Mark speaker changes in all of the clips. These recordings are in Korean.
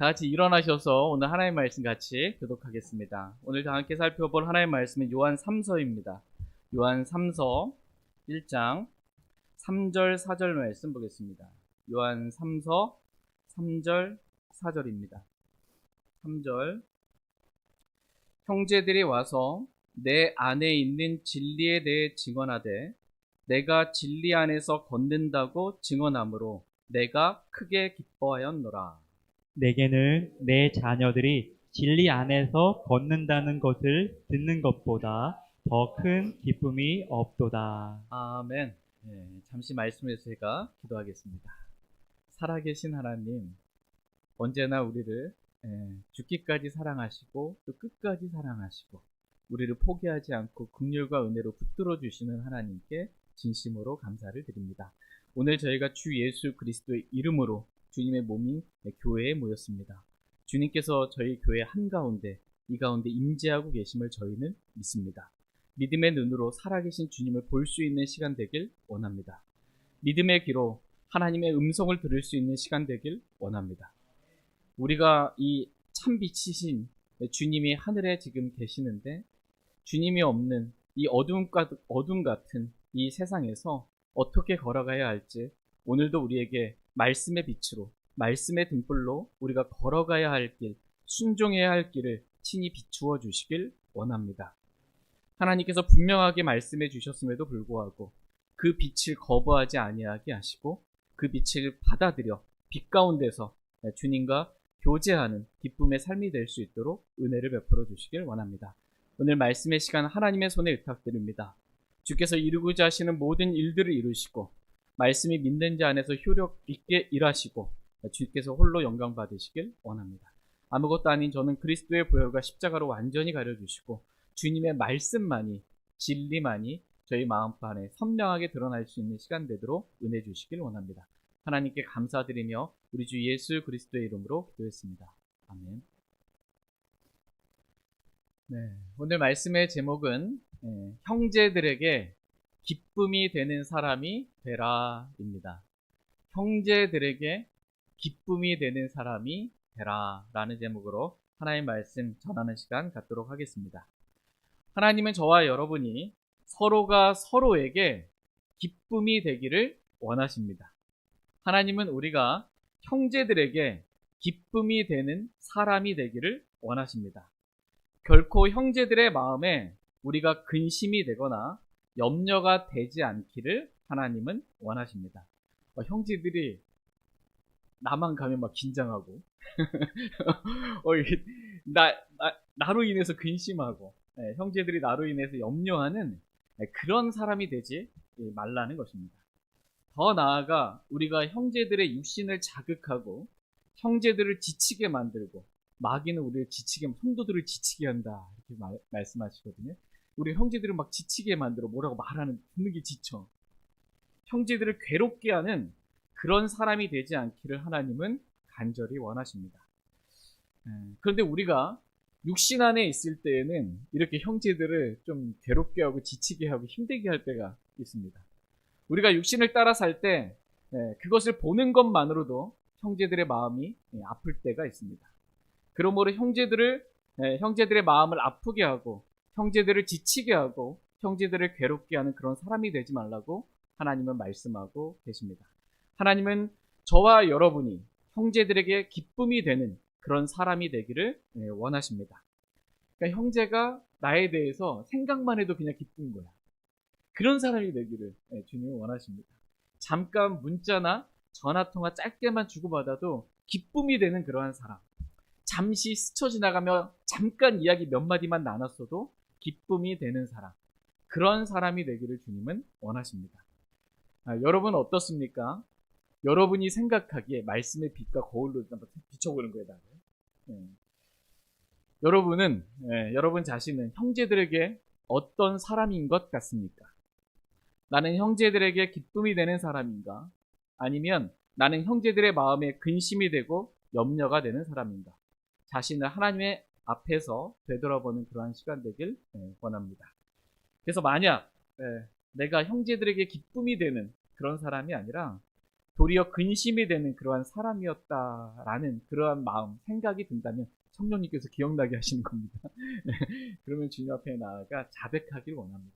Speaker 1: 다 같이 일어나셔서 오늘 하나님의 말씀 같이 교독하겠습니다. 오늘 다 함께 살펴볼 하나님의 말씀은 요한 3서입니다. 요한 3서 1장 3절 4절 말씀 보겠습니다. 요한 3서 3절 4절입니다. 3절 형제들이 와서 내 안에 있는 진리에 대해 증언하되 내가 진리 안에서 걷는다고 증언하므로 내가 크게 기뻐하였노라.
Speaker 2: 내게는 내 자녀들이 진리 안에서 걷는다는 것을 듣는 것보다 더 큰 기쁨이 없도다.
Speaker 1: 아멘. 잠시 말씀에서 제가 기도하겠습니다. 살아계신 하나님, 언제나 우리를 죽기까지 사랑하시고 또 끝까지 사랑하시고 우리를 포기하지 않고 긍휼과 은혜로 붙들어 주시는 하나님께 진심으로 감사를 드립니다. 오늘 저희가 주 예수 그리스도의 이름으로 주님의 몸인 교회에 모였습니다. 주님께서 저희 교회 한가운데 이 가운데 임재하고 계심을 저희는 믿습니다. 믿음의 눈으로 살아계신 주님을 볼 수 있는 시간 되길 원합니다. 믿음의 귀로 하나님의 음성을 들을 수 있는 시간 되길 원합니다. 우리가 이 참빛이신 주님이 하늘에 지금 계시는데 주님이 없는 이 어둠 같은 이 세상에서 어떻게 걸어가야 할지 오늘도 우리에게 말씀의 빛으로 말씀의 등불로 우리가 걸어가야 할 길, 순종해야 할 길을 친히 비추어 주시길 원합니다. 하나님께서 분명하게 말씀해 주셨음에도 불구하고 그 빛을 거부하지 아니하게 하시고 그 빛을 받아들여 빛 가운데서 주님과 교제하는 기쁨의 삶이 될 수 있도록 은혜를 베풀어 주시길 원합니다. 오늘 말씀의 시간 하나님의 손에 의탁드립니다. 주께서 이루고자 하시는 모든 일들을 이루시고 말씀이 믿는 자 안에서 효력 있게 일하시고 주께서 홀로 영광 받으시길 원합니다. 아무것도 아닌 저는 그리스도의 보혈과 십자가로 완전히 가려주시고 주님의 말씀만이 진리만이 저희 마음판에 선명하게 드러날 수 있는 시간 되도록 은혜 주시길 원합니다. 하나님께 감사드리며 우리 주 예수 그리스도의 이름으로 기도했습니다. 아멘. 오늘 말씀의 제목은 형제들에게 기쁨이 되는 사람이 되라입니다. 형제들에게 기쁨이 되는 사람이 되라라는 제목으로 하나님의 말씀 전하는 시간 갖도록 하겠습니다. 하나님은 저와 여러분이 서로가 서로에게 기쁨이 되기를 원하십니다. 하나님은 우리가 형제들에게 기쁨이 되는 사람이 되기를 원하십니다. 결코 형제들의 마음에 우리가 근심이 되거나 염려가 되지 않기를 하나님은 원하십니다. 형제들이 나만 가면 막 긴장하고 나로 인해서 근심하고 형제들이 나로 인해서 염려하는 그런 사람이 되지 말라는 것입니다. 더 나아가 우리가 형제들의 육신을 자극하고 형제들을 지치게 만들고 마귀는 우리를 성도들을 지치게 한다 이렇게 말씀하시거든요. 우리 형제들을 막 지치게 만들어 뭐라고 말하는 듣는 게 지쳐. 형제들을 괴롭게 하는 그런 사람이 되지 않기를 하나님은 간절히 원하십니다. 그런데 우리가 육신 안에 있을 때에는 이렇게 형제들을 좀 괴롭게 하고 지치게 하고 힘들게 할 때가 있습니다. 우리가 육신을 따라 살 때 그것을 보는 것만으로도 형제들의 마음이 아플 때가 있습니다. 그러므로 형제들의 마음을 아프게 하고 형제들을 지치게 하고 형제들을 괴롭게 하는 그런 사람이 되지 말라고 하나님은 말씀하고 계십니다. 하나님은 저와 여러분이 형제들에게 기쁨이 되는 그런 사람이 되기를 원하십니다. 그러니까 형제가 나에 대해서 생각만 해도 그냥 기쁜 거야. 그런 사람이 되기를 주님은 원하십니다. 잠깐 문자나 전화통화 짧게만 주고받아도 기쁨이 되는 그러한 사람. 잠시 스쳐 지나가며 잠깐 이야기 몇 마디만 나눴어도 기쁨이 되는 사람. 그런 사람이 되기를 주님은 원하십니다. 여러분 어떻습니까? 여러분이 생각하기에 말씀의 빛과 거울로 비춰보는 거예요. 여러분은 여러분 자신은 형제들에게 어떤 사람인 것 같습니까? 나는 형제들에게 기쁨이 되는 사람인가? 아니면 나는 형제들의 마음에 근심이 되고 염려가 되는 사람인가? 자신을 하나님의 앞에서 되돌아보는 그러한 시간 되길 원합니다. 그래서 만약 내가 형제들에게 기쁨이 되는 그런 사람이 아니라 도리어 근심이 되는 그러한 사람이었다라는 그러한 마음, 생각이 든다면 성령님께서 기억나게 하시는 겁니다. 그러면 주님 앞에 나아가 자백하길 원합니다.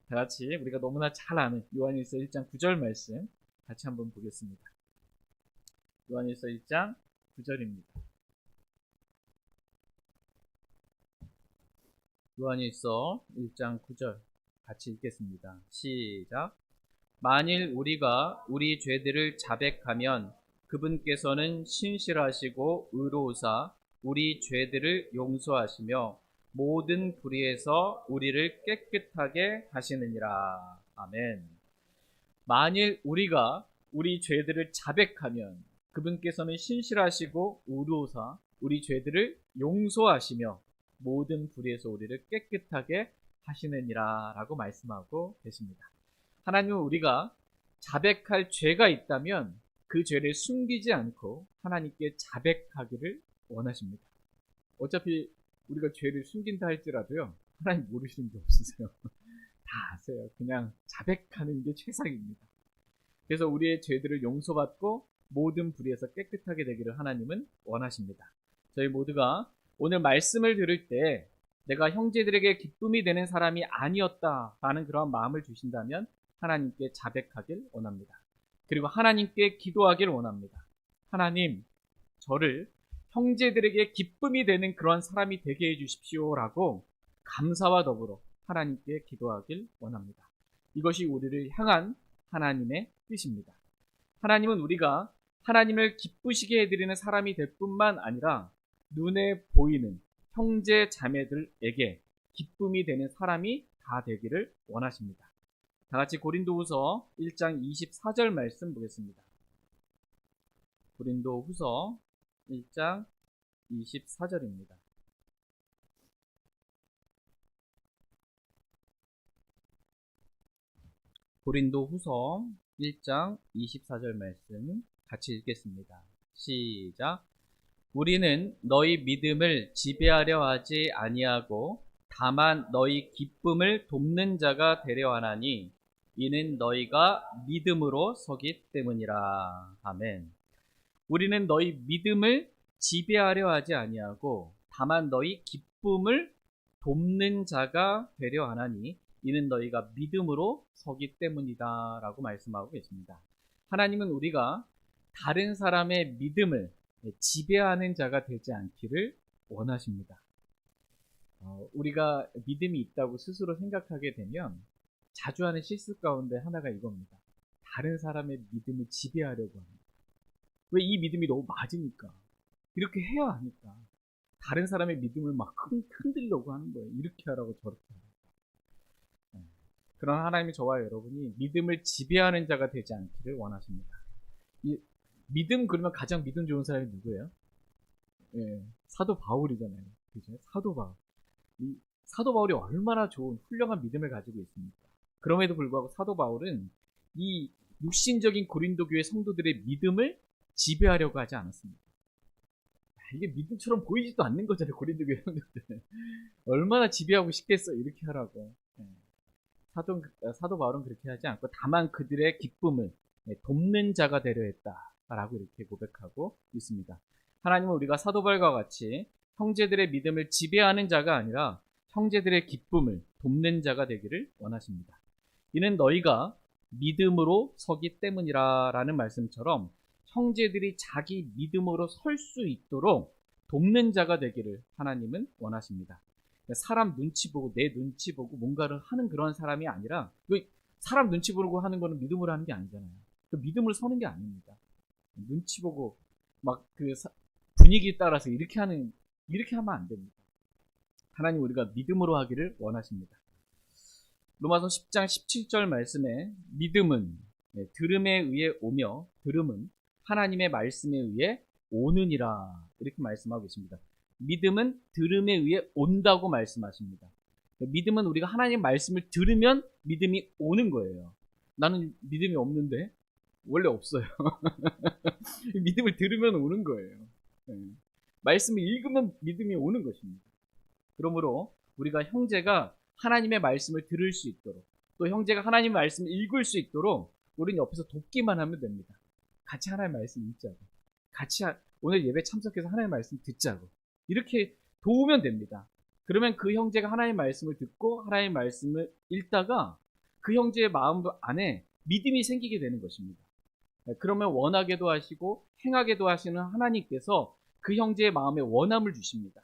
Speaker 1: 다 같이 우리가 너무나 잘 아는 요한일서 1장 9절 말씀 같이 한번 보겠습니다. 요한일서 1장 9절입니다. 요한일서 1장 9절 같이 읽겠습니다. 시작. 만일 우리가 우리 죄들을 자백하면 그분께서는 신실하시고 의로우사 우리 죄들을 용서하시며 모든 불의에서 우리를 깨끗하게 하시느니라. 아멘. 만일 우리가 우리 죄들을 자백하면 그분께서는 신실하시고 의로우사 우리 죄들을 용서하시며 모든 불의에서 우리를 깨끗하게 하시느니라 라고 말씀하고 계십니다. 하나님은 우리가 자백할 죄가 있다면 그 죄를 숨기지 않고 하나님께 자백하기를 원하십니다. 어차피 우리가 죄를 숨긴다 할지라도요, 하나님 모르시는 게 없으세요. 다 아세요. 그냥 자백하는 게 최상입니다. 그래서 우리의 죄들을 용서받고 모든 불의에서 깨끗하게 되기를 하나님은 원하십니다. 저희 모두가 오늘 말씀을 들을 때 내가 형제들에게 기쁨이 되는 사람이 아니었다라는 그런 마음을 주신다면 하나님께 자백하길 원합니다. 그리고 하나님께 기도하길 원합니다. 하나님, 저를 형제들에게 기쁨이 되는 그런 사람이 되게 해주십시오라고 감사와 더불어 하나님께 기도하길 원합니다. 이것이 우리를 향한 하나님의 뜻입니다. 하나님은 우리가 하나님을 기쁘시게 해드리는 사람이 될 뿐만 아니라 눈에 보이는 형제 자매들에게 기쁨이 되는 사람이 다 되기를 원하십니다. 다 같이 고린도후서 1장 24절 말씀 보겠습니다. 고린도후서 1장 24절입니다. 고린도후서 1장 24절 말씀 같이 읽겠습니다. 시작. 우리는 너희 믿음을 지배하려 하지 아니하고 다만 너희 기쁨을 돕는 자가 되려 하나니 이는 너희가 믿음으로 서기 때문이라. 아멘. 우리는 너희 믿음을 지배하려 하지 아니하고 다만 너희 기쁨을 돕는 자가 되려 하나니 이는 너희가 믿음으로 서기 때문이다 라고 말씀하고 계십니다. 하나님은 우리가 다른 사람의 믿음을 지배하는 자가 되지 않기를 원하십니다. 우리가 믿음이 있다고 스스로 생각하게 되면 자주 하는 실수 가운데 하나가 이겁니다. 다른 사람의 믿음을 지배하려고 합니다. 왜? 이 믿음이 너무 맞으니까. 이렇게 해야 하니까. 다른 사람의 믿음을 막 흔들려고 하는 거예요. 이렇게 하라고 저렇게 하라고. 그런 하나님이 저와 여러분이 믿음을 지배하는 자가 되지 않기를 원하십니다. 믿음 그러면 가장 믿음 좋은 사람이 누구예요? 사도 바울이잖아요. 그죠? 사도 바울. 이 사도 바울이 얼마나 좋은 훌륭한 믿음을 가지고 있습니까? 그럼에도 불구하고 사도 바울은 이 육신적인 고린도 교회 성도들의 믿음을 지배하려고 하지 않았습니다. 이게 믿음처럼 보이지도 않는 거잖아요. 고린도 교회 성도들. 얼마나 지배하고 싶겠어요. 이렇게 하라고. 사도 바울은 그렇게 하지 않고 다만 그들의 기쁨을 돕는 자가 되려 했다라고 이렇게 고백하고 있습니다. 하나님은 우리가 사도 바울과 같이 형제들의 믿음을 지배하는 자가 아니라 형제들의 기쁨을 돕는 자가 되기를 원하십니다. 이는 너희가 믿음으로 서기 때문이라 라는 말씀처럼 형제들이 자기 믿음으로 설 수 있도록 돕는 자가 되기를 하나님은 원하십니다. 사람 눈치 보고 내 눈치 보고 뭔가를 하는 그런 사람이 아니라, 사람 눈치 보고 하는 거는 믿음으로 하는 게 아니잖아요. 믿음으로 서는 게 아닙니다. 눈치 보고 막 분위기에 따라서 이렇게 하면 안 됩니다. 하나님 우리가 믿음으로 하기를 원하십니다. 로마서 10장 17절 말씀에 믿음은 들음에 의해 오며 들음은 하나님의 말씀에 의해 오느니라 이렇게 말씀하고 계십니다. 믿음은 들음에 의해 온다고 말씀하십니다. 믿음은 우리가 하나님의 말씀을 들으면 믿음이 오는 거예요. 나는 믿음이 없는데? 원래 없어요. 믿음을 들으면 오는 거예요. 말씀을 읽으면 믿음이 오는 것입니다. 그러므로 우리가 형제가 하나님의 말씀을 들을 수 있도록 또 형제가 하나님의 말씀을 읽을 수 있도록 우리는 옆에서 돕기만 하면 됩니다. 같이 하나님의 말씀 읽자고, 같이 오늘 예배 참석해서 하나님의 말씀 듣자고, 이렇게 도우면 됩니다. 그러면 그 형제가 하나님의 말씀을 듣고 하나님의 말씀을 읽다가 그 형제의 마음 안에 믿음이 생기게 되는 것입니다. 그러면 원하게도 하시고 행하게도 하시는 하나님께서 그 형제의 마음에 원함을 주십니다.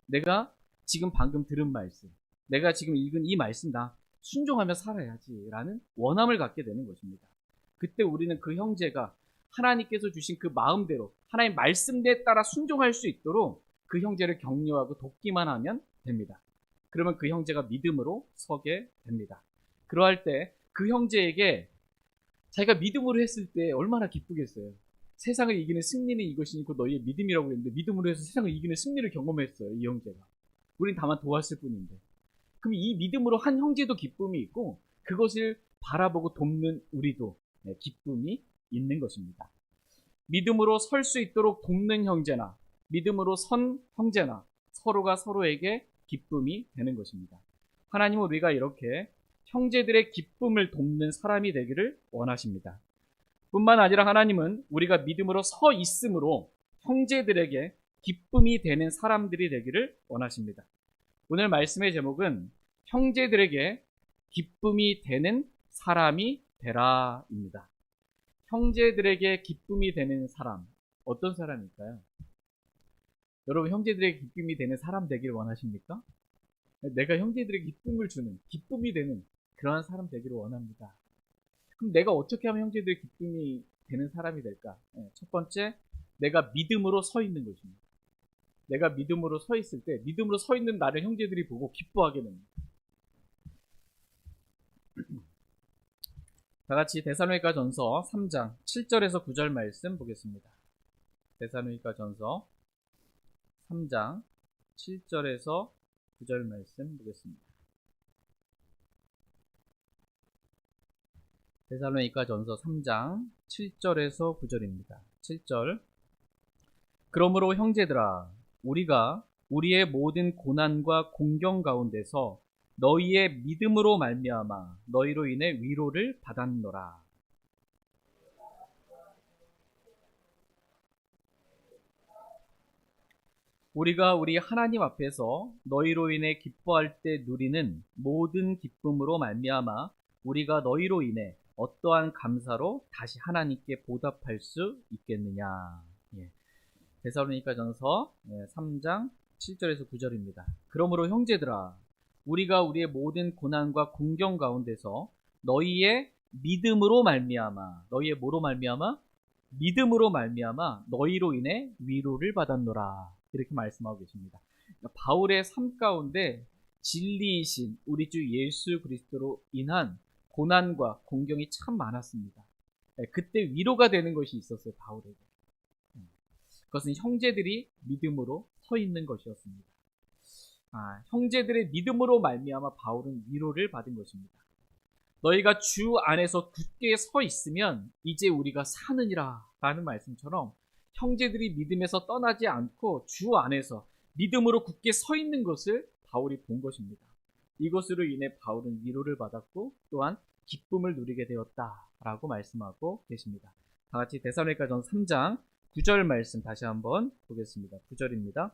Speaker 1: 내가 지금 방금 들은 말씀, 내가 지금 읽은 이 말씀 나 순종하며 살아야지 라는 원함을 갖게 되는 것입니다. 그때 우리는 그 형제가 하나님께서 주신 그 마음대로 하나님 말씀대에 따라 순종할 수 있도록 그 형제를 격려하고 돕기만 하면 됩니다. 그러면 그 형제가 믿음으로 서게 됩니다. 그러할 때 그 형제에게 자기가 믿음으로 했을 때 얼마나 기쁘겠어요. 세상을 이기는 승리는 이것이니까 너희의 믿음이라고 했는데 믿음으로 해서 세상을 이기는 승리를 경험했어요. 이 형제가. 우린 다만 도왔을 뿐인데. 그럼 이 믿음으로 한 형제도 기쁨이 있고 그것을 바라보고 돕는 우리도 기쁨이 있는 것입니다. 믿음으로 설 수 있도록 돕는 형제나 믿음으로 선 형제나 서로가 서로에게 기쁨이 되는 것입니다. 하나님은 우리가 이렇게 형제들의 기쁨을 돕는 사람이 되기를 원하십니다. 뿐만 아니라 하나님은 우리가 믿음으로 서 있음으로 형제들에게 기쁨이 되는 사람들이 되기를 원하십니다. 오늘 말씀의 제목은 형제들에게 기쁨이 되는 사람이 되라입니다. 형제들에게 기쁨이 되는 사람, 어떤 사람일까요? 여러분, 형제들에게 기쁨이 되는 사람 되기를 원하십니까? 내가 형제들에게 기쁨을 주는, 기쁨이 되는 그러한 사람 되기를 원합니다. 그럼 내가 어떻게 하면 형제들에게 기쁨이 되는 사람이 될까? 첫 번째, 내가 믿음으로 서 있는 것입니다. 내가 믿음으로 서 있을 때, 믿음으로 서 있는 나를 형제들이 보고 기뻐하게 됩니다. 다 같이 데살로니가 전서 3장 7절에서 9절 말씀 보겠습니다. 데살로니가 전서 3장 7절에서 9절 말씀 보겠습니다. 데살로니가 전서 3장 7절에서 9절입니다. 7절. 그러므로 형제들아, 우리가 우리의 모든 고난과 공경 가운데서 너희의 믿음으로 말미암아 너희로 인해 위로를 받았노라. 우리가 우리 하나님 앞에서 너희로 인해 기뻐할 때 누리는 모든 기쁨으로 말미암아 우리가 너희로 인해 어떠한 감사로 다시 하나님께 보답할 수 있겠느냐. 데살로니가 전서 3장 7절에서 9절입니다. 그러므로 형제들아, 우리가 우리의 모든 고난과 공경 가운데서 너희의 믿음으로 말미암아, 너희의 뭐로 말미암아? 믿음으로 말미암아 너희로 인해 위로를 받았노라. 이렇게 말씀하고 계십니다. 바울의 삶 가운데 진리이신 우리 주 예수 그리스도로 인한 고난과 공경이 참 많았습니다. 그때 위로가 되는 것이 있었어요, 바울에게. 그것은 형제들이 믿음으로 서 있는 것이었습니다. 형제들의 믿음으로 말미암아 바울은 위로를 받은 것입니다. 너희가 주 안에서 굳게 서 있으면 이제 우리가 사느니라 라는 말씀처럼 형제들이 믿음에서 떠나지 않고 주 안에서 믿음으로 굳게 서 있는 것을 바울이 본 것입니다. 이것으로 인해 바울은 위로를 받았고 또한 기쁨을 누리게 되었다라고 말씀하고 계십니다. 다 같이 데살로니가 전서 3장 9절 말씀 다시 한번 보겠습니다. 9절입니다.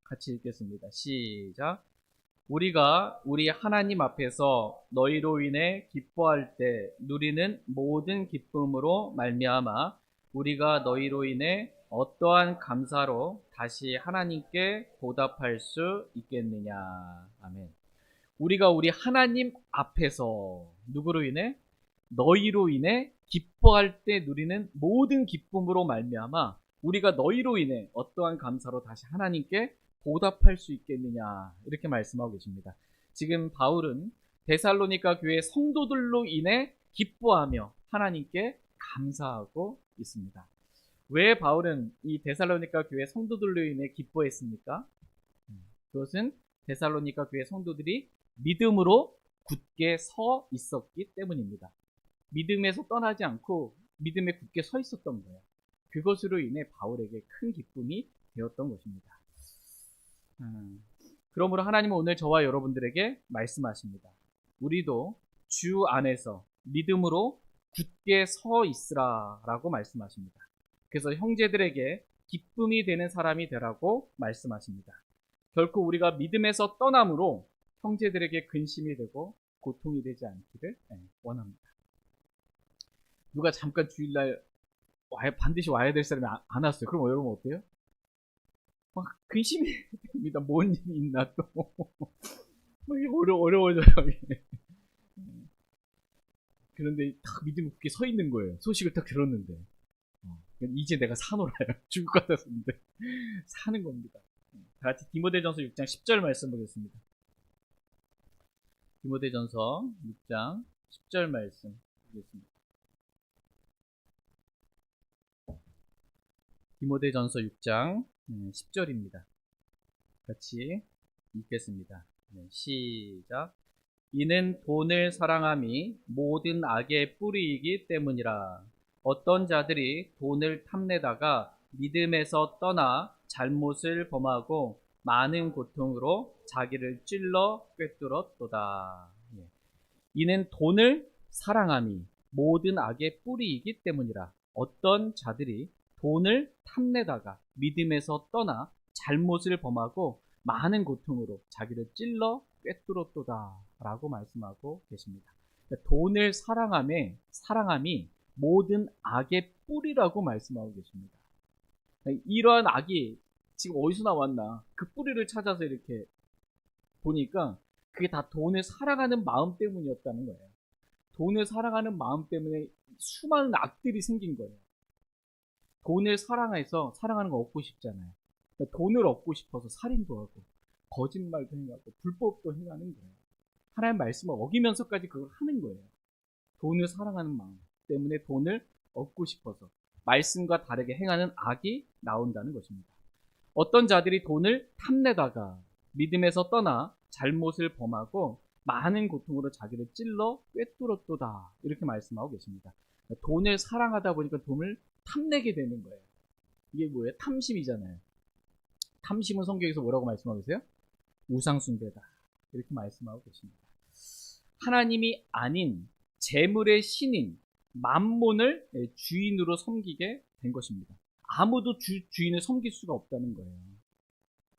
Speaker 1: 같이 읽겠습니다. 시작. 우리가 우리 하나님 앞에서 너희로 인해 기뻐할 때 누리는 모든 기쁨으로 말미암아 우리가 너희로 인해 어떠한 감사로 다시 하나님께 보답할 수 있겠느냐. 아멘. 우리가 우리 하나님 앞에서 누구로 인해? 너희로 인해 기뻐할 때 누리는 모든 기쁨으로 말미암아 우리가 너희로 인해 어떠한 감사로 다시 하나님께 보답할 수 있겠느냐. 이렇게 말씀하고 계십니다. 지금 바울은 데살로니가 교회 성도들로 인해 기뻐하며 하나님께 감사하고 있습니다. 왜 바울은 이 데살로니가 교회 성도들로 인해 기뻐했습니까? 그것은 데살로니가 교회 성도들이 믿음으로 굳게 서 있었기 때문입니다. 믿음에서 떠나지 않고 믿음에 굳게 서 있었던 거예요. 그것으로 인해 바울에게 큰 기쁨이 되었던 것입니다. 그러므로 하나님은 오늘 저와 여러분들에게 말씀하십니다. 우리도 주 안에서 믿음으로 굳게 서 있으라라고 말씀하십니다. 그래서 형제들에게 기쁨이 되는 사람이 되라고 말씀하십니다. 결코 우리가 믿음에서 떠남으로 형제들에게 근심이 되고 고통이 되지 않기를 원합니다. 누가 잠깐 주일날 반드시 와야 될 사람이 안 왔어요. 그럼 여러분 어때요? 막 근심이 됩니다. 뭔 일이 있나 또. 막 어려워져요. 그런데 딱 믿음이 굳게 서 있는 거예요. 소식을 딱 들었는데. 이제 내가 사노라요. 죽을 것 같았는데. 사는 겁니다. 다 같이 디모데전서 6장 10절 말씀 보겠습니다. 디모데전서 6장 10절 말씀 보겠습니다. 디모데전서 6장 10절입니다. 같이 읽겠습니다. 시작. 이는 돈을 사랑함이 모든 악의 뿌리이기 때문이라. 어떤 자들이 돈을 탐내다가 믿음에서 떠나 잘못을 범하고 많은 고통으로 자기를 찔러 꿰뚫었도다. 이는 돈을 사랑함이 모든 악의 뿌리이기 때문이라. 어떤 자들이 돈을 탐내다가 믿음에서 떠나 잘못을 범하고 많은 고통으로 자기를 찔러 꿰뚫었도다 라고 말씀하고 계십니다. 돈을 사랑함이 모든 악의 뿌리라고 말씀하고 계십니다. 이러한 악이 지금 어디서 나왔나, 그 뿌리를 찾아서 이렇게 보니까 그게 다 돈을 사랑하는 마음 때문이었다는 거예요. 돈을 사랑하는 마음 때문에 수많은 악들이 생긴 거예요. 돈을 사랑해서 사랑하는 거 얻고 싶잖아요. 그러니까 돈을 얻고 싶어서 살인도 하고 거짓말도 행하고 불법도 행하는 거예요. 하나님의 말씀을 어기면서까지 그걸 하는 거예요. 돈을 사랑하는 마음 때문에 돈을 얻고 싶어서 말씀과 다르게 행하는 악이 나온다는 것입니다. 어떤 자들이 돈을 탐내다가 믿음에서 떠나 잘못을 범하고 많은 고통으로 자기를 찔러 꿰뚫었도다 이렇게 말씀하고 계십니다. 돈을 사랑하다 보니까 돈을 탐내게 되는 거예요. 이게 뭐예요? 탐심이잖아요. 탐심은 성경에서 뭐라고 말씀하고 계세요? 우상숭배다 이렇게 말씀하고 계십니다. 하나님이 아닌 재물의 신인 맘몬을 주인으로 섬기게 된 것입니다. 아무도 주인을 섬길 수가 없다는 거예요.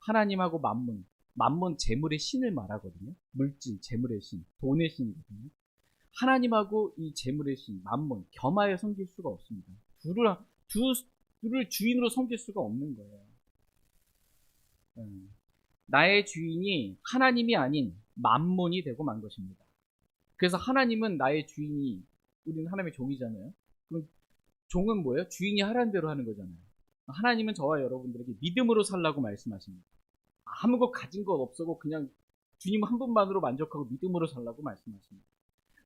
Speaker 1: 하나님하고 맘몬 재물의 신을 말하거든요. 물질, 재물의 신, 돈의 신이거든요. 하나님하고 이 재물의 신, 맘몬, 겸하여 섬길 수가 없습니다. 둘을 주인으로 섬길 수가 없는 거예요. 나의 주인이 하나님이 아닌 맘몬이 되고 만 것입니다. 그래서 하나님은 나의 주인이, 우리는 하나님의 종이잖아요. 그럼 종은 뭐예요? 주인이 하라는 대로 하는 거잖아요. 하나님은 저와 여러분들에게 믿음으로 살라고 말씀하십니다. 아무것 가진 것 없어고 그냥 주님 한 분만으로 만족하고 믿음으로 살라고 말씀하십니다.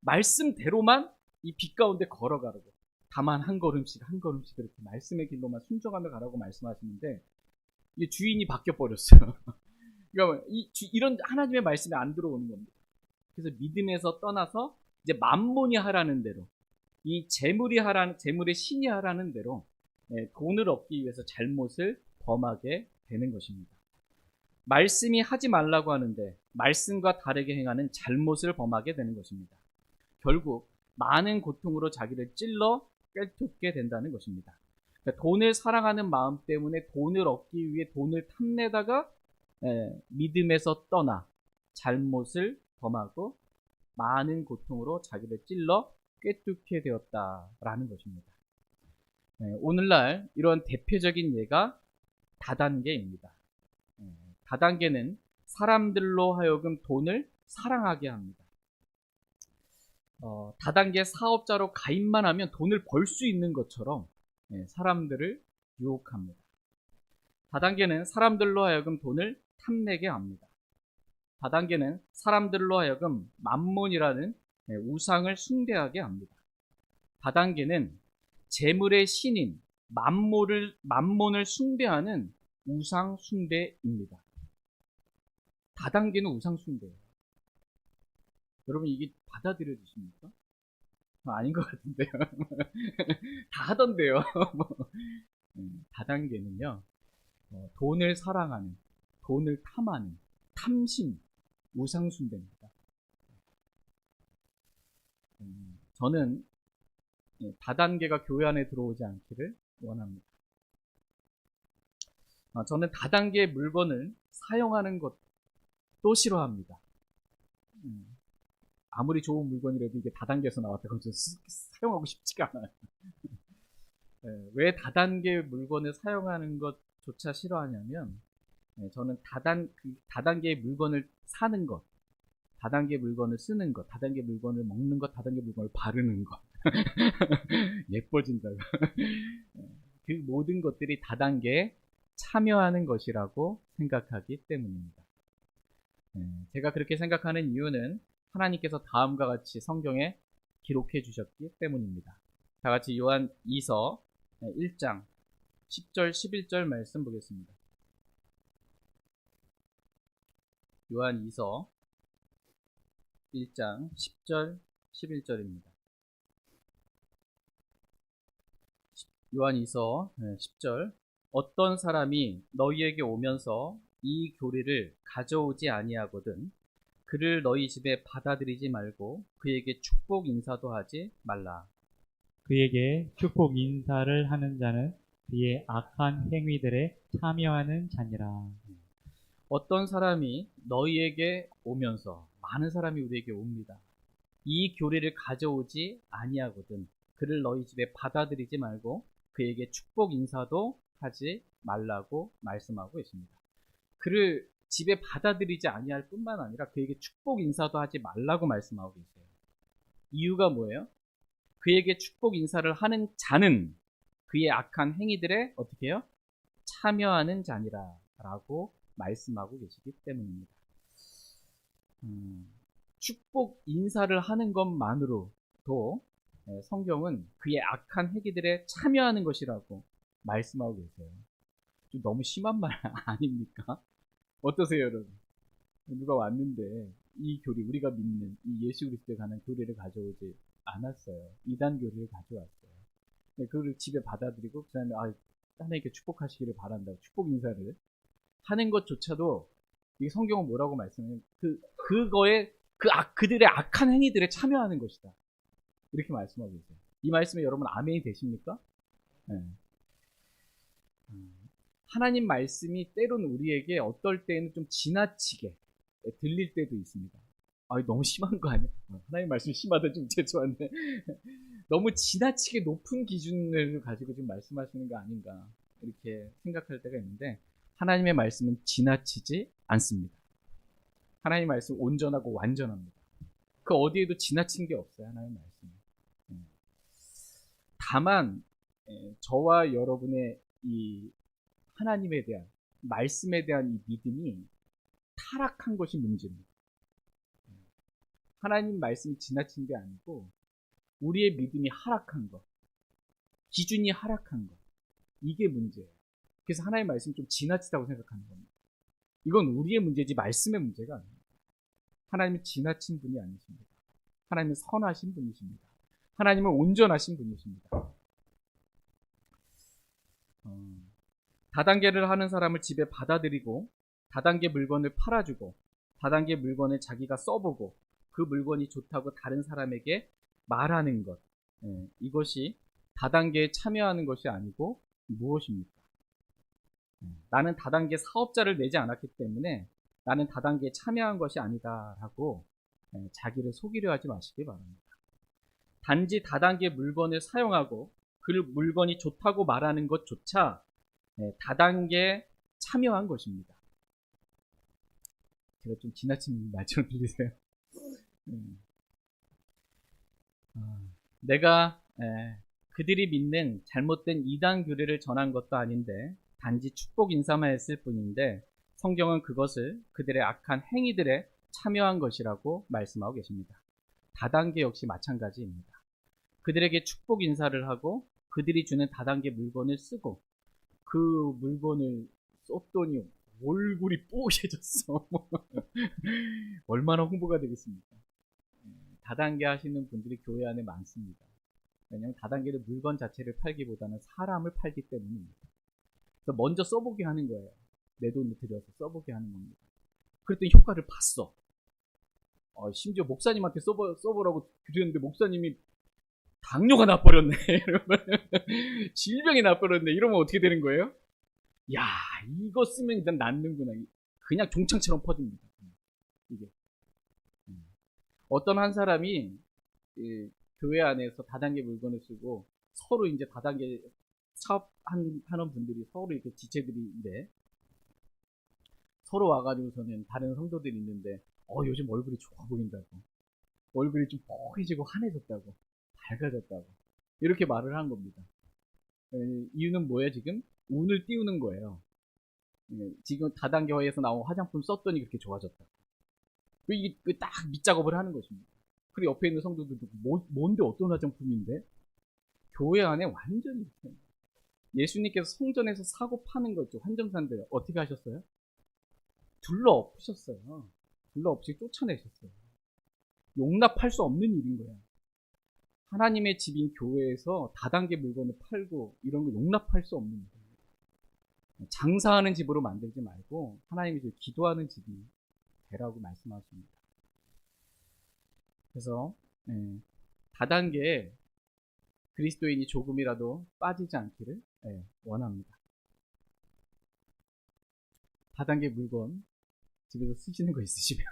Speaker 1: 말씀대로만 이 빛 가운데 걸어가라고, 다만 한 걸음씩 한 걸음씩 이렇게 말씀의 길로만 순종하며 가라고 말씀하시는데 이게 주인이 바뀌어 버렸어요. 그러니까 이런 하나님의 말씀이 안 들어오는 겁니다. 그래서 믿음에서 떠나서 이제 맘몬이 하라는 대로, 이 재물의 신이 하라는 대로 돈을 얻기 위해서 잘못을 범하게 되는 것입니다. 말씀이 하지 말라고 하는데 말씀과 다르게 행하는 잘못을 범하게 되는 것입니다. 결국 많은 고통으로 자기를 찔러 꿰뚫게 된다는 것입니다. 그러니까 돈을 사랑하는 마음 때문에 돈을 얻기 위해 돈을 탐내다가 믿음에서 떠나 잘못을 범하고 많은 고통으로 자기를 찔러 꿰뚫게 되었다라는 것입니다. 오늘날 이런 대표적인 예가 다단계입니다. 다단계는 사람들로 하여금 돈을 사랑하게 합니다. 다단계 사업자로 가입만 하면 돈을 벌 수 있는 것처럼 사람들을 유혹합니다. 다단계는 사람들로 하여금 돈을 탐내게 합니다. 다단계는 사람들로 하여금 맘몬이라는 우상을 숭배하게 합니다. 다단계는 재물의 신인 맘몬을 숭배하는 우상 숭배입니다. 다단계는 우상 숭배예요. 여러분 이게 받아들여지십니까? 아닌 것 같은데요. 다 하던데요. 다단계는요, 돈을 사랑하는, 돈을 탐하는, 탐심, 우상숭배입니다. 저는 다단계가 교회 안에 들어오지 않기를 원합니다. 저는 다단계 물건을 사용하는 것도 싫어합니다. 아무리 좋은 물건이라도 이게 다단계에서 나왔다고 좀 사용하고 싶지가 않아요. 왜 다단계 물건을 사용하는 것조차 싫어하냐면, 저는 다단계의 물건을 사는 것, 다단계 물건을 쓰는 것, 다단계 물건을 먹는 것, 다단계 물건을 바르는 것, 예뻐진다고. 그 모든 것들이 다단계에 참여하는 것이라고 생각하기 때문입니다. 제가 그렇게 생각하는 이유는 하나님께서 다음과 같이 성경에 기록해 주셨기 때문입니다. 다 같이 요한 2서 1장 10절 11절 말씀 보겠습니다. 요한 2서 1장 10절 11절입니다. 요한 2서 10절 어떤 사람이 너희에게 오면서 이 교리를 가져오지 아니하거든 그를 너희 집에 받아들이지 말고 그에게 축복 인사도 하지 말라.
Speaker 2: 그에게 축복 인사를 하는 자는 그의 악한 행위들에 참여하는 자니라.
Speaker 1: 어떤 사람이 너희에게 오면서, 많은 사람이 우리에게 옵니다. 이 교리를 가져오지 아니하거든 그를 너희 집에 받아들이지 말고 그에게 축복 인사도 하지 말라고 말씀하고 있습니다. 그를 집에 받아들이지 아니할 뿐만 아니라 그에게 축복 인사도 하지 말라고 말씀하고 계세요. 이유가 뭐예요? 그에게 축복 인사를 하는 자는 그의 악한 행위들에 어떻게 해요? 참여하는 자니라 라고 말씀하고 계시기 때문입니다. 축복 인사를 하는 것만으로도 성경은 그의 악한 행위들에 참여하는 것이라고 말씀하고 계세요. 좀 너무 심한 말 아닙니까? 어떠세요, 여러분? 누가 왔는데 이 교리, 우리가 믿는 이 예수 그리스도에 관한 교리를 가져오지 않았어요. 이단 교리를 가져왔어요. 그걸 집에 받아들이고 그 다음에 하나님께 축복하시기를 바란다고 축복 인사를 하는 것조차도 이 성경은 뭐라고 말씀해요? 그들의 악한 행위들에 참여하는 것이다. 이렇게 말씀하고 있어요. 이 말씀에 여러분 아멘이 되십니까? 네. 하나님 말씀이 때로는 우리에게 어떨 때는 좀 지나치게 들릴 때도 있습니다. 너무 심한 거 아니야? 하나님 말씀이 심하다 좀 죄송한데 너무 지나치게 높은 기준을 가지고 지금 말씀하시는 거 아닌가 이렇게 생각할 때가 있는데 하나님의 말씀은 지나치지 않습니다. 하나님 말씀은 온전하고 완전합니다. 그 어디에도 지나친 게 없어요. 하나님 말씀은. 다만 저와 여러분의 이 하나님에 대한 말씀에 대한 이 믿음이 타락한 것이 문제입니다. 하나님 말씀이 지나친 게 아니고 우리의 믿음이 하락한 것, 기준이 하락한 것, 이게 문제예요. 그래서 하나님 말씀이 좀 지나치다고 생각하는 겁니다. 이건 우리의 문제지 말씀의 문제가 아닙니다. 하나님은 지나친 분이 아니십니다. 하나님은 선하신 분이십니다. 하나님은 온전하신 분이십니다. 다단계를 하는 사람을 집에 받아들이고 다단계 물건을 팔아주고 다단계 물건을 자기가 써보고 그 물건이 좋다고 다른 사람에게 말하는 것, 이것이 다단계에 참여하는 것이 아니고 무엇입니까? 나는 다단계 사업자를 내지 않았기 때문에 나는 다단계에 참여한 것이 아니다라고 자기를 속이려 하지 마시기 바랍니다. 단지 다단계 물건을 사용하고 그 물건이 좋다고 말하는 것조차 다단계에 참여한 것입니다. 제가 좀 지나친 말처럼 들리세요? 내가 그들이 믿는 잘못된 이단 교리를 전한 것도 아닌데 단지 축복 인사만 했을 뿐인데 성경은 그것을 그들의 악한 행위들에 참여한 것이라고 말씀하고 계십니다. 다단계 역시 마찬가지입니다. 그들에게 축복 인사를 하고 그들이 주는 다단계 물건을 쓰고 그 물건을 썼더니 얼굴이 뽀개졌어. 얼마나 홍보가 되겠습니까? 다단계 하시는 분들이 교회 안에 많습니다. 왜냐하면 다단계는 물건 자체를 팔기보다는 사람을 팔기 때문입니다. 그래서 먼저 써보게 하는 거예요. 내 돈을 들여서 써보게 하는 겁니다. 그랬더니 효과를 봤어. 심지어 목사님한테 써보라고 드렸는데 목사님이 당뇨가 나버렸네. 이러면 질병이 나버렸네. 이러면 어떻게 되는 거예요? 야, 이거 쓰면 일단 낫는구나. 그냥 종창처럼 퍼집니다. 이게. 어떤 한 사람이 교회 안에서 다단계 물건을 쓰고 서로 이제 다단계 사업하는 분들이 서로 이렇게 지체들인데 서로 와가지고서는 다른 성도들이 있는데 요즘 얼굴이 좋아 보인다고, 얼굴이 좀 뽀해지고 환해졌다고, 밝아졌다고 이렇게 말을 한 겁니다. 이유는 뭐예요? 지금 운을 띄우는 거예요. 지금 다단계 회에서 나온 화장품 썼더니 그렇게 좋아졌다. 이게 딱 밑작업을 하는 것입니다. 그리고 옆에 있는 성도들도 뭔데 어떤 화장품인데? 교회 안에 완전히 이렇게. 예수님께서 성전에서 사고 파는 거죠. 환정산들 어떻게 하셨어요? 둘러 엎으셨어요. 둘러 엎으시고 쫓아내셨어요. 용납할 수 없는 일인 거야. 하나님의 집인 교회에서 다단계 물건을 팔고 이런 거 용납할 수 없는 일이에요. 장사하는 집으로 만들지 말고 하나님의 집, 기도하는 집이 되라고 말씀하십니다. 그래서 다단계에 그리스도인이 조금이라도 빠지지 않기를 원합니다. 다단계 물건 집에서 쓰시는 거 있으시면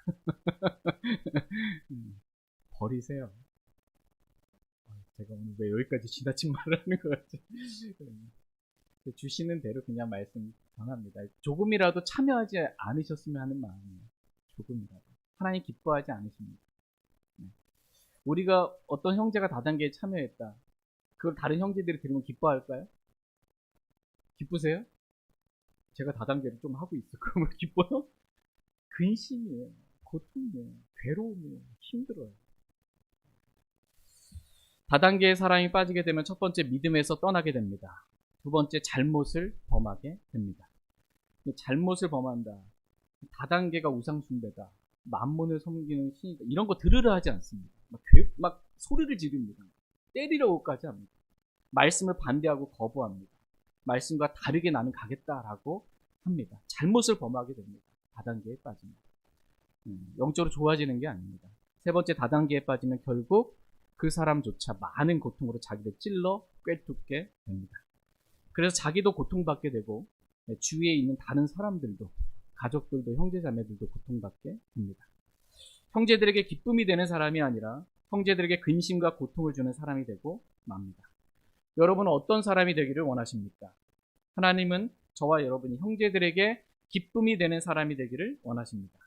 Speaker 1: 버리세요. 제가 오늘 왜 여기까지 지나친 말을 하는 것 같지? 주시는 대로 그냥 말씀 전합니다. 조금이라도 참여하지 않으셨으면 하는 마음이에요. 조금이라도. 하나님 기뻐하지 않으십니다. 우리가 어떤 형제가 다단계에 참여했다. 그걸 다른 형제들이 들으면 기뻐할까요? 기쁘세요? 제가 다단계를 좀 하고 있어. 그러면 기뻐요? 근심이에요. 고통이에요. 괴로움이에요. 힘들어요. 다단계에 사람이 빠지게 되면 첫 번째 믿음에서 떠나게 됩니다. 두 번째 잘못을 범하게 됩니다. 잘못을 범한다. 다단계가 우상숭배다. 만몬을 섬기는 신이다. 이런 거 들으려 하지 않습니다. 막 소리를 지릅니다. 때리려고까지 합니다. 말씀을 반대하고 거부합니다. 말씀과 다르게 나는 가겠다라고 합니다. 잘못을 범하게 됩니다. 다단계에 빠지면. 영적으로 좋아지는 게 아닙니다. 세 번째 다단계에 빠지면 결국 그 사람조차 많은 고통으로 자기를 찔러 꿰뚫게 됩니다. 그래서 자기도 고통받게 되고 주위에 있는 다른 사람들도, 가족들도, 형제자매들도 고통받게 됩니다. 형제들에게 기쁨이 되는 사람이 아니라 형제들에게 근심과 고통을 주는 사람이 되고 맙니다. 여러분은 어떤 사람이 되기를 원하십니까? 하나님은 저와 여러분이 형제들에게 기쁨이 되는 사람이 되기를 원하십니다.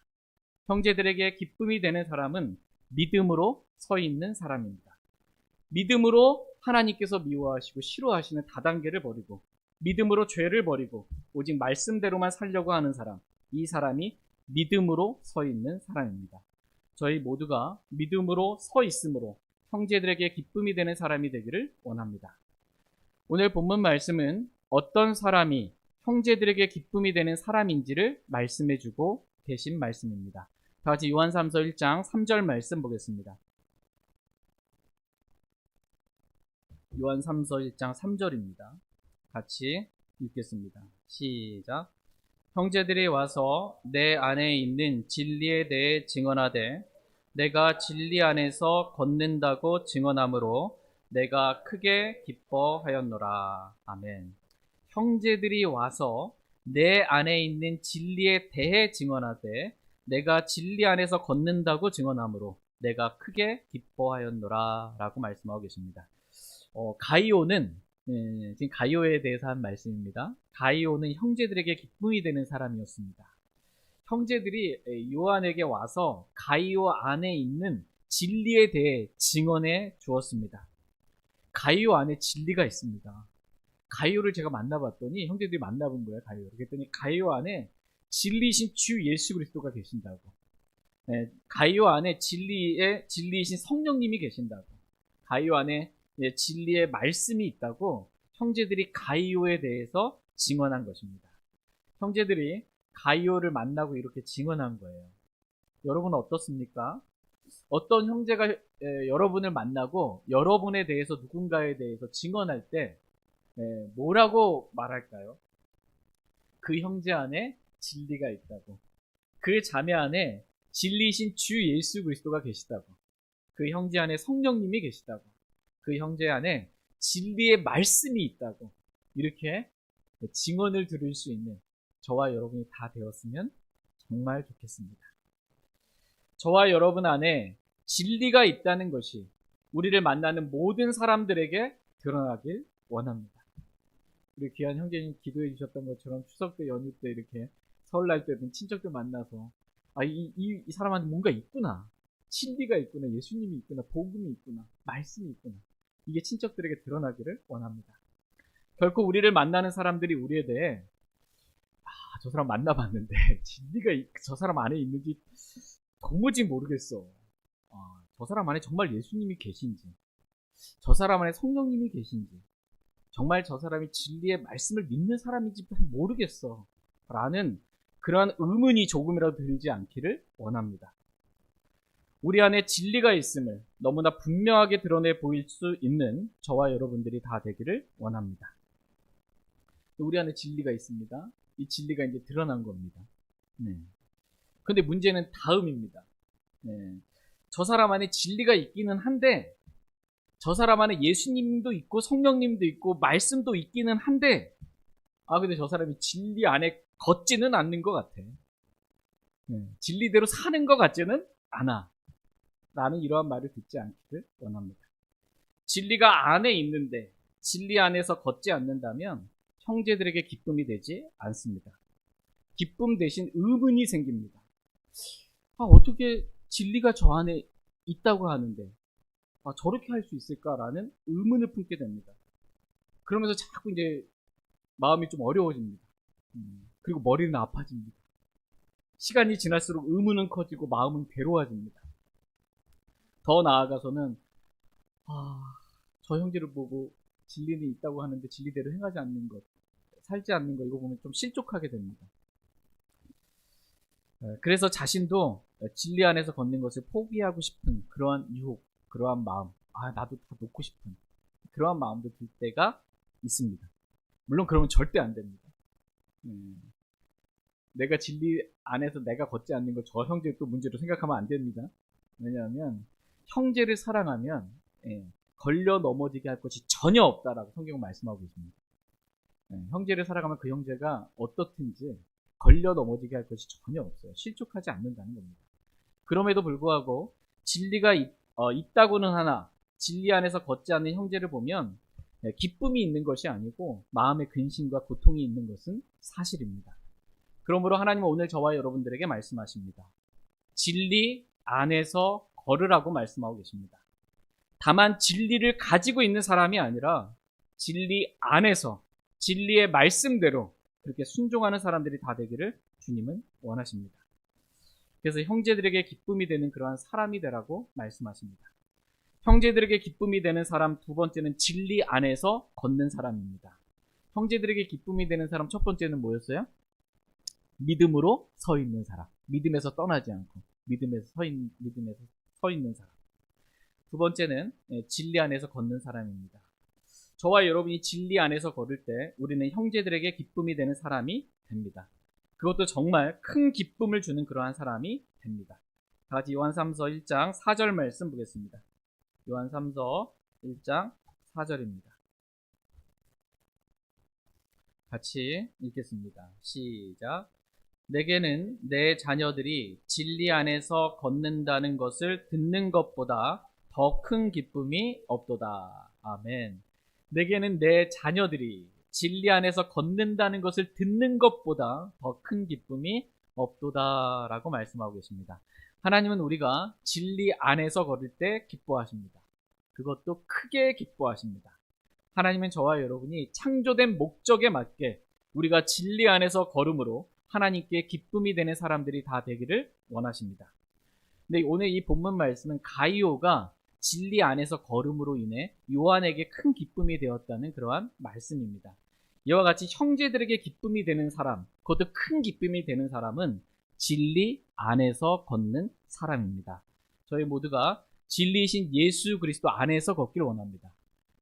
Speaker 1: 형제들에게 기쁨이 되는 사람은 믿음으로 서 있는 사람입니다. 믿음으로 하나님께서 미워하시고 싫어하시는 다단계를 버리고 믿음으로 죄를 버리고 오직 말씀대로만 살려고 하는 사람, 이 사람이 믿음으로 서 있는 사람입니다. 저희 모두가 믿음으로 서 있으므로 형제들에게 기쁨이 되는 사람이 되기를 원합니다. 오늘 본문 말씀은 어떤 사람이 형제들에게 기쁨이 되는 사람인지를 말씀해주고 계신 말씀입니다. 다 같이 요한 3서 1장 3절 말씀 보겠습니다. 요한 3서 1장 3절입니다. 같이 읽겠습니다. 시작. 형제들이 와서 내 안에 있는 진리에 대해 증언하되 내가 진리 안에서 걷는다고 증언하므로 내가 크게 기뻐하였노라. 아멘. 형제들이 와서 내 안에 있는 진리에 대해 증언하되 내가 진리 안에서 걷는다고 증언하므로 내가 크게 기뻐하였노라 라고 말씀하고 계십니다. 가이오는 지금 가이오에 대해서 한 말씀입니다. 가이오는 형제들에게 기쁨이 되는 사람이었습니다. 형제들이 요한에게 와서 가이오 안에 있는 진리에 대해 증언해 주었습니다. 가이오 안에 진리가 있습니다. 가이오를 제가 만나봤더니 형제들이 만나본 거예요. 가이오를. 그랬더니 가이오 안에 진리이신 주 예수 그리스도가 계신다고. 가이오 안에 진리이신 성령님이 계신다고. 가이오 안에 진리의 말씀이 있다고 형제들이 가이오에 대해서 증언한 것입니다. 형제들이 가이오를 만나고 이렇게 증언한 거예요. 여러분은 어떻습니까? 어떤 형제가 여러분을 만나고 여러분에 대해서 누군가에 대해서 증언할 때 뭐라고 말할까요? 그 형제 안에 진리가 있다고. 그 자매 안에 진리이신 주 예수 그리스도가 계시다고. 그 형제 안에 성령님이 계시다고. 그 형제 안에 진리의 말씀이 있다고 이렇게 증언을 들을 수 있는 저와 여러분이 다 되었으면 정말 좋겠습니다. 저와 여러분 안에 진리가 있다는 것이 우리를 만나는 모든 사람들에게 드러나길 원합니다. 우리 귀한 형제님 기도해 주셨던 것처럼 추석 때 연휴 때 이렇게 설날 때든 친척들 만나서 이 사람한테 뭔가 있구나. 진리가 있구나. 예수님이 있구나. 복음이 있구나. 말씀이 있구나. 이게 친척들에게 드러나기를 원합니다. 결코 우리를 만나는 사람들이 우리에 대해 저 사람 만나봤는데 진리가 저 사람 안에 있는지 도무지 모르겠어. 저 사람 안에 정말 예수님이 계신지, 저 사람 안에 성령님이 계신지, 정말 저 사람이 진리의 말씀을 믿는 사람인지 모르겠어. 라는 그러한 의문이 조금이라도 들지 않기를 원합니다. 우리 안에 진리가 있음을 너무나 분명하게 드러내 보일 수 있는 저와 여러분들이 다 되기를 원합니다. 우리 안에 진리가 있습니다. 이 진리가 이제 드러난 겁니다. 근데 문제는 다음입니다. 저 사람 안에 진리가 있기는 한데, 저 사람 안에 예수님도 있고 성령님도 있고 말씀도 있기는 한데, 근데 저 사람이 진리 안에 걷지는 않는 것 같아. 진리대로 사는 것 같지는 않아. 나는 이러한 말을 듣지 않기를 원합니다. 진리가 안에 있는데 진리 안에서 걷지 않는다면 형제들에게 기쁨이 되지 않습니다. 기쁨 대신 의문이 생깁니다. 어떻게 진리가 저 안에 있다고 하는데 저렇게 할 수 있을까라는 의문을 품게 됩니다. 그러면서 자꾸 이제 마음이 좀 어려워집니다. 그리고 머리는 아파집니다. 시간이 지날수록 의문은 커지고 마음은 괴로워집니다. 더 나아가서는 저 형제를 보고 진리는 있다고 하는데 진리대로 행하지 않는 것, 살지 않는 것, 이거 보면 좀 실족하게 됩니다. 그래서 자신도 진리 안에서 걷는 것을 포기하고 싶은 그러한 유혹, 그러한 마음, 나도 다 놓고 싶은 그러한 마음도 들 때가 있습니다. 물론 그러면 절대 안 됩니다. 내가 진리 안에서 내가 걷지 않는 걸 저 형제의 또 문제로 생각하면 안 됩니다. 왜냐하면 형제를 사랑하면 걸려 넘어지게 할 것이 전혀 없다라고 성경은 말씀하고 있습니다. 형제를 사랑하면 그 형제가 어떻든지 걸려 넘어지게 할 것이 전혀 없어요. 실족하지 않는다는 겁니다. 그럼에도 불구하고 진리가 있다고는 하나 진리 안에서 걷지 않는 형제를 보면 기쁨이 있는 것이 아니고 마음의 근심과 고통이 있는 것은 사실입니다. 그러므로 하나님은 오늘 저와 여러분들에게 말씀하십니다. 진리 안에서 걸으라고 말씀하고 계십니다. 다만 진리를 가지고 있는 사람이 아니라 진리 안에서 진리의 말씀대로 그렇게 순종하는 사람들이 다 되기를 주님은 원하십니다. 그래서 형제들에게 기쁨이 되는 그러한 사람이 되라고 말씀하십니다. 형제들에게 기쁨이 되는 사람 두 번째는 진리 안에서 걷는 사람입니다. 형제들에게 기쁨이 되는 사람 첫 번째는 뭐였어요? 믿음으로 서 있는 사람. 믿음에서 떠나지 않고 믿음에서 서 있는 사람. 두 번째는 진리 안에서 걷는 사람입니다. 저와 여러분이 진리 안에서 걸을 때 우리는 형제들에게 기쁨이 되는 사람이 됩니다. 그것도 정말 큰 기쁨을 주는 그러한 사람이 됩니다. 다 같이 요한 3서 1장 4절 말씀 보겠습니다. 요한 3서 1장 4절입니다. 같이 읽겠습니다. 시작. 내게는 내 자녀들이 진리 안에서 걷는다는 것을 듣는 것보다 더 큰 기쁨이 없도다. 아멘. 내게는 내 자녀들이 진리 안에서 걷는다는 것을 듣는 것보다 더 큰 기쁨이 없도다 라고 말씀하고 계십니다. 하나님은 우리가 진리 안에서 걸을 때 기뻐하십니다. 그것도 크게 기뻐하십니다. 하나님은 저와 여러분이 창조된 목적에 맞게 우리가 진리 안에서 걸음으로 하나님께 기쁨이 되는 사람들이 다 되기를 원하십니다. 근데 오늘 이 본문 말씀은 가이오가 진리 안에서 걸음으로 인해 요한에게 큰 기쁨이 되었다는 그러한 말씀입니다. 이와 같이 형제들에게 기쁨이 되는 사람, 그것도 큰 기쁨이 되는 사람은 진리 안에서 걷는 사람입니다. 저희 모두가 진리이신 예수 그리스도 안에서 걷기를 원합니다.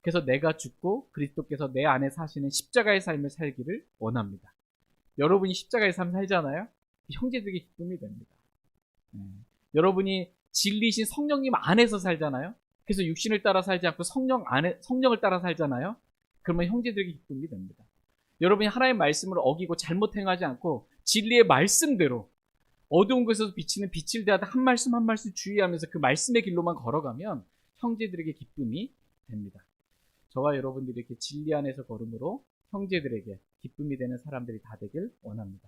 Speaker 1: 그래서 내가 죽고 그리스도께서 내 안에 사시는 십자가의 삶을 살기를 원합니다. 여러분이 십자가의 삶 살잖아요? 형제들에게 기쁨이 됩니다. 여러분이 진리이신 성령님 안에서 살잖아요? 그래서 육신을 따라 살지 않고 성령을 따라 살잖아요. 그러면 형제들에게 기쁨이 됩니다. 여러분이 하나님의 말씀을 어기고 잘못 행하지 않고 진리의 말씀대로 어두운 곳에서 비치는 빛을 대하다 한 말씀 한 말씀 주의하면서 그 말씀의 길로만 걸어가면 형제들에게 기쁨이 됩니다. 저와 여러분들이 이렇게 진리 안에서 걸음으로 형제들에게 기쁨이 되는 사람들이 다 되길 원합니다.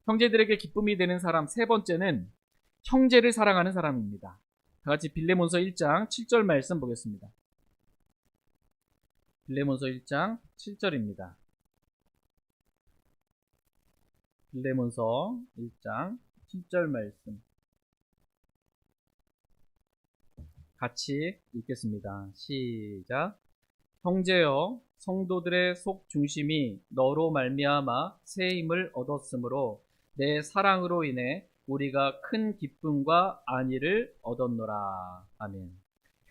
Speaker 1: 형제들에게 기쁨이 되는 사람 세 번째는 형제를 사랑하는 사람입니다. 다 같이 빌레몬서 1장 7절 말씀 보겠습니다. 빌레몬서 1장 7절입니다. 빌레몬서 1장 7절 말씀 같이 읽겠습니다. 시작. 형제여, 성도들의 속 중심이 너로 말미암아 새 힘을 얻었으므로 내 사랑으로 인해 우리가 큰 기쁨과 안위를 얻었노라. 아멘.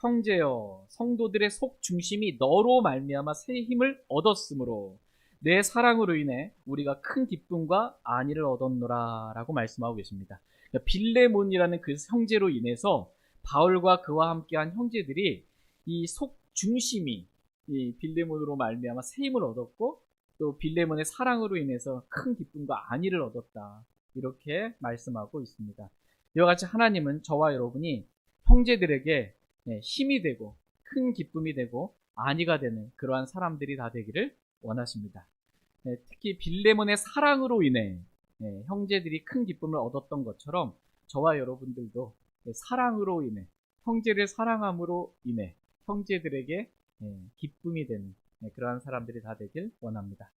Speaker 1: 형제여, 성도들의 속 중심이 너로 말미암아 새 힘을 얻었으므로 내 사랑으로 인해 우리가 큰 기쁨과 안위를 얻었노라 라고 말씀하고 계십니다. 그러니까 빌레몬이라는 그 형제로 인해서 바울과 그와 함께한 형제들이 이 속 중심이 이 빌레몬으로 말미암아 새 힘을 얻었고 또 빌레몬의 사랑으로 인해서 큰 기쁨과 안위를 얻었다. 이렇게 말씀하고 있습니다. 이와 같이 하나님은 저와 여러분이 형제들에게 힘이 되고 큰 기쁨이 되고 안위가 되는 그러한 사람들이 다 되기를 원하십니다. 특히 빌레몬의 사랑으로 인해 형제들이 큰 기쁨을 얻었던 것처럼 저와 여러분들도 사랑으로 인해 형제를 사랑함으로 인해 형제들에게 기쁨이 되는 그러한 사람들이 다 되길 원합니다.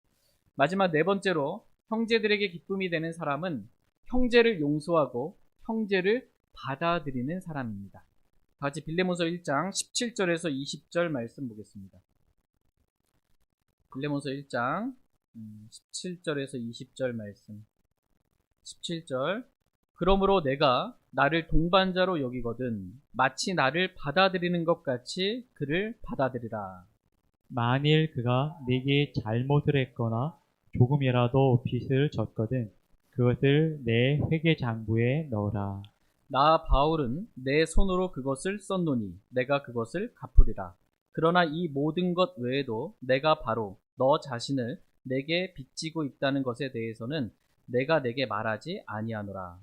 Speaker 1: 마지막 네 번째로 형제들에게 기쁨이 되는 사람은 형제를 용서하고 형제를 받아들이는 사람입니다. 같이 빌레몬서 1장 17절에서 20절 말씀 보겠습니다. 빌레몬서 1장 17절에서 20절 말씀. 17절. 그러므로 내가 나를 동반자로 여기거든 마치 나를 받아들이는 것 같이 그를 받아들이라.
Speaker 2: 만일 그가 네게 잘못을 했거나 조금이라도 빚을 졌거든 그것을 내 회계장부에 넣으라.
Speaker 1: 나 바울은 내 손으로 그것을 썼노니 내가 그것을 갚으리라. 그러나 이 모든 것 외에도 내가 바로 너 자신을 내게 빚지고 있다는 것에 대해서는 내가 내게 말하지 아니하노라.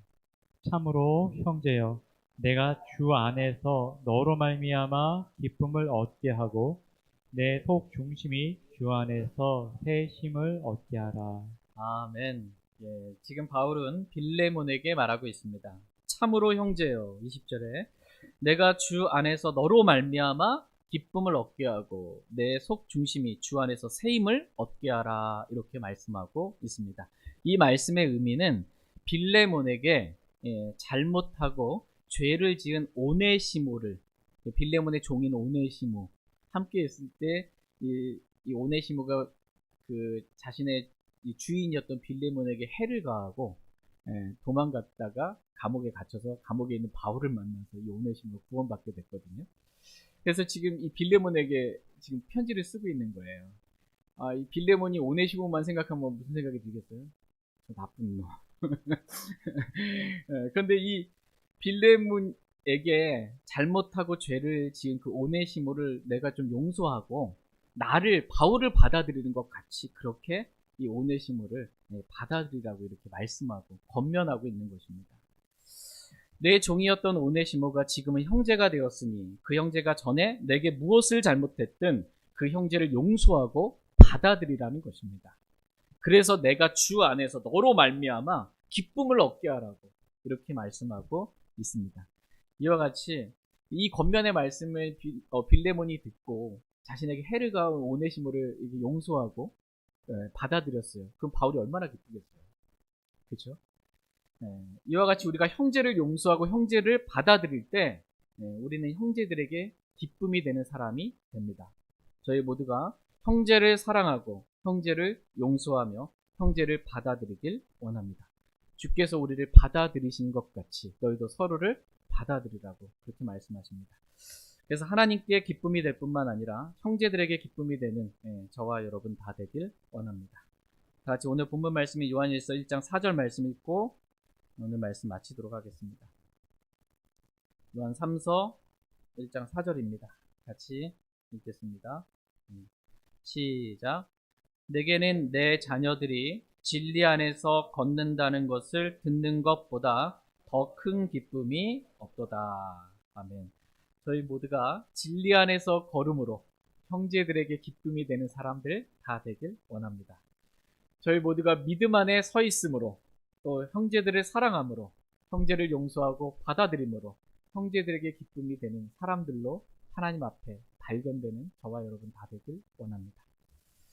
Speaker 2: 참으로 형제여, 내가 주 안에서 너로 말미암아 기쁨을 얻게 하고 내 속 중심이 주 안에서 새 힘을 얻게 하라.
Speaker 1: 아멘. 지금 바울은 빌레몬에게 말하고 있습니다. 참으로 형제여, 20절에 내가 주 안에서 너로 말미암아 기쁨을 얻게 하고 내 속 중심이 주 안에서 새 힘을 얻게 하라. 이렇게 말씀하고 있습니다. 이 말씀의 의미는 빌레몬에게 잘못하고 죄를 지은 오네시모를, 빌레몬의 종인 오네시모 함께 있을 때 이 오네시모가 그 자신의 이 주인이었던 빌레몬에게 해를 가하고 도망갔다가 감옥에 갇혀서 감옥에 있는 바울을 만나서 이 오네시모가 구원받게 됐거든요. 그래서 지금 이 빌레몬에게 지금 편지를 쓰고 있는 거예요. 이 빌레몬이 오네시모만 생각하면 무슨 생각이 들겠어요? 저 나쁜 놈. 그런데 이 빌레몬에게 잘못하고 죄를 지은 그 오네시모를 내가 좀 용서하고 바울을 받아들이는 것 같이 그렇게 이 오네시모를 받아들이라고 이렇게 말씀하고 권면하고 있는 것입니다. 내 종이었던 오네시모가 지금은 형제가 되었으니 그 형제가 전에 내게 무엇을 잘못했든 그 형제를 용서하고 받아들이라는 것입니다. 그래서 내가 주 안에서 너로 말미암아 기쁨을 얻게 하라고 이렇게 말씀하고 있습니다. 이와 같이 이 권면의 말씀을 빌레몬이 듣고 자신에게 해를 가한 오네시모를 용서하고 받아들였어요. 그럼 바울이 얼마나 기쁘겠어요. 그렇죠? 이와 같이 우리가 형제를 용서하고 형제를 받아들일 때 우리는 형제들에게 기쁨이 되는 사람이 됩니다. 저희 모두가 형제를 사랑하고 형제를 용서하며 형제를 받아들이길 원합니다. 주께서 우리를 받아들이신 것 같이 너희도 서로를 받아들이라고 그렇게 말씀하십니다. 그래서 하나님께 기쁨이 될 뿐만 아니라 형제들에게 기쁨이 되는 저와 여러분 다 되길 원합니다. 다 같이 오늘 본문 말씀인 요한일서 1장 4절 말씀 읽고 오늘 말씀 마치도록 하겠습니다. 요한 3서 1장 4절입니다. 같이 읽겠습니다. 시작. 내게는 내 자녀들이 진리 안에서 걷는다는 것을 듣는 것보다 더 큰 기쁨이 없도다. 아멘. 저희 모두가 진리 안에서 걸음으로 형제들에게 기쁨이 되는 사람들 다 되길 원합니다. 저희 모두가 믿음 안에 서 있음으로, 또 형제들을 사랑함으로, 형제를 용서하고 받아들임으로 형제들에게 기쁨이 되는 사람들로 하나님 앞에 발견되는 저와 여러분 다 되길 원합니다.